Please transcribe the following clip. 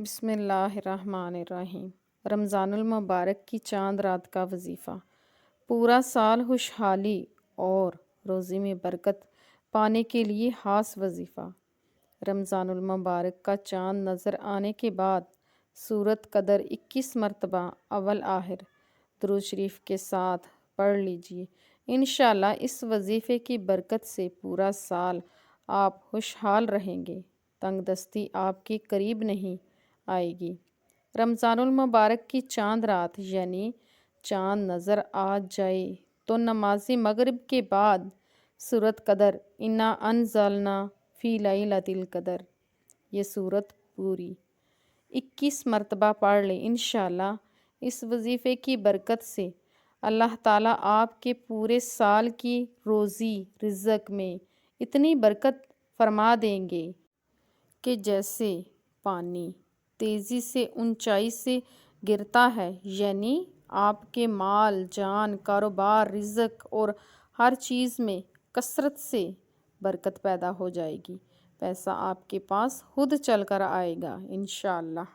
بسم اللہ الرحمن الرحیم۔ رمضان المبارک کی چاند رات کا وظیفہ۔ پورا سال خوشحالی اور روزی میں برکت پانے کے لیے خاص وظیفہ۔ رمضان المبارک کا چاند نظر آنے کے بعد سورۃ قدر 21 مرتبہ اول آخر درود شریف کے ساتھ پڑھ لیجئے۔ انشاءاللہ اس وظیفے کی برکت سے پورا سال آپ خوشحال رہیں گے، تنگ دستی آپ کے قریب نہیں آئے گی۔ رمضان المبارک کی چاند رات یعنی چاند نظر آ جائے تو نماز مغرب کے بعد سورۃ قدر انا انزلنا فی لیلۃ القدر یہ سورت پوری 21 مرتبہ پڑھ لیں۔ انشاءاللہ اس وظیفے کی برکت سے اللہ تعالیٰ آپ کے پورے سال کی روزی رزق میں اتنی برکت فرما دیں گے کہ جیسے پانی تیزی سے اونچائی سے گرتا ہے، یعنی آپ کے مال جان کاروبار رزق اور ہر چیز میں کثرت سے برکت پیدا ہو جائے گی، پیسہ آپ کے پاس خود چل کر آئے گا انشاءاللہ۔